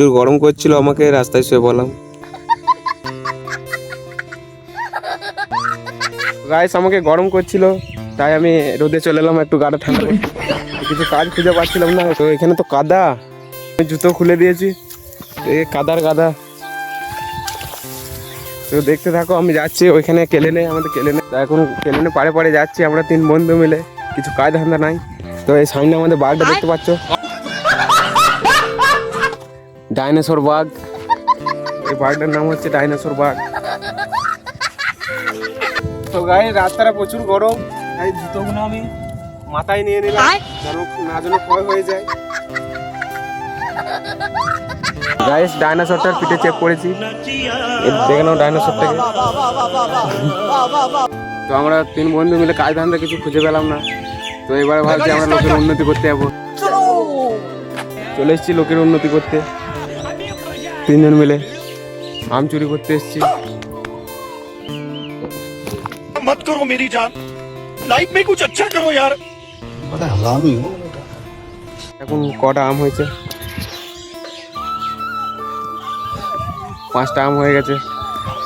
একটু গরম করছিল, আমাকে রাস্তায় শুয়ে বললাম। গাইস আমাকে গরম করছিল, তাই আমি রোদে চলে এলাম একটু গাটা ঠান্ডা করতে। কিছু কাজ খুঁজে পাচ্ছিলাম না, তো এখানে তো কাদা, আমি জুতো খুলে দিয়েছি, কাদার কাদা। তো দেখতে থাকো, আমি যাচ্ছি ওইখানে কেলেনে, আমাদের কেলেনে। এখন কেলেনে পাড়ে পাড়ে যাচ্ছি আমরা 3 বন্ধু মিলে, কিছু কাজ ধান্দা নাই। তো এই সামনে আমাদের বাঘটা দেখতে পাচ্ছ, ডাইনোসর বাঘ। এই বাঘটার নাম হচ্ছে ডাইনোসর বাঘ। তো গায়ে রাস্তাটা প্রচুর গরম, তাই জুতোগুলো আমি মাথায় নিয়ে নিলাম, যেন ক্ষয় হয়ে যায়। গাইস ডাইনোসরটার পিঠে চেক করেছি, দেখে নাও ডাইনোসরটাকে। তো আমরা 3 বন্ধু মিলে কাজ ধান্দা কিছু খুঁজে পেলাম না, তো এবারে ভাবছি আমরা লোকের উন্নতি করতে যাবো। চলে এসেছি লোকের উন্নতি করতে, 3 জন মিলে আম চুরি করতে এসেছি। मत करो मेरी जान, लाइफ में कुछ अच्छा करो यार। बड़ा हरामी हो। এখন কটা আম হয়েছে? 5টা আম হয়ে গেছে।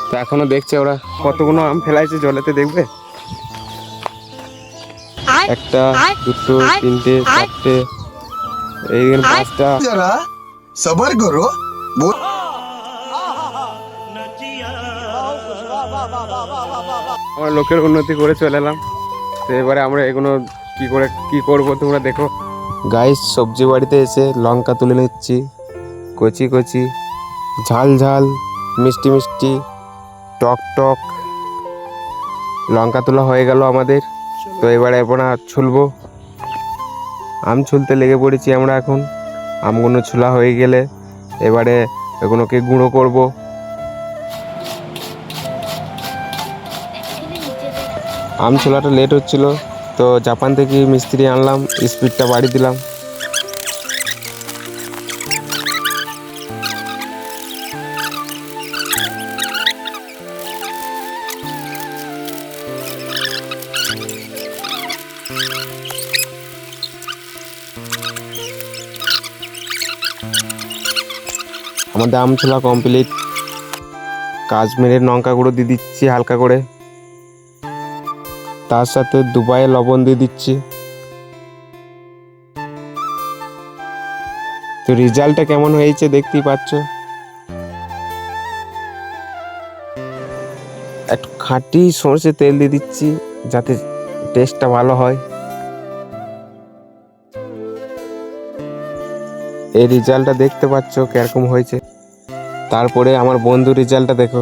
তো এখনো দেখছে ওরা কতগুলো আম ফেলাইছে জলেতে, দেখবে? 1টা 2টো 3টে 4টে, এইখানে 5টা। जरा सबर करो। আমরা লোকের উন্নতি করে চলে এলাম। তো এবারে আমরা এগুলো কি করব তোমরা দেখো। গাইস সবজি বাড়িতে এসে লঙ্কা তুলে নিচ্ছি, কচি কচি, ঝাল ঝাল, মিষ্টি মিষ্টি, টক টক লঙ্কা তোলা হয়ে গেল আমাদের। তো এবারে আমরা ছুলবো, আম ছুলতে লেগে পড়েছি আমরা এখন। আমগুলো ছুলা হয়ে গেলে এবারে এগুলোকে গুঁড়ো করব। আম ছোলাটা লেট হচ্ছিল, তো জাপান থেকে মিস্ত্রি আনলাম, স্পিডটা বাড়িয়ে দিলাম। আমাদের আম ছোলা কমপ্লিট। কাশ্মীরের লঙ্কা গুঁড়ো দিয়ে দিচ্ছি হালকা করে, তার সাথে দুবাইয়ের লবণ দিয়ে দিচ্ছি। তো রেজাল্টটা কেমন হয়েছে দেখতেই পাচ্ছ। একটু খাঁটি সরষে তেল দিয়ে দিচ্ছি যাতে টেস্টটা ভালো হয়। এই রেজাল্টটা দেখতে পাচ্ছ কিরকম হয়েছে। তারপরে আমার বন্ধু রেজাল্টটা দেখো।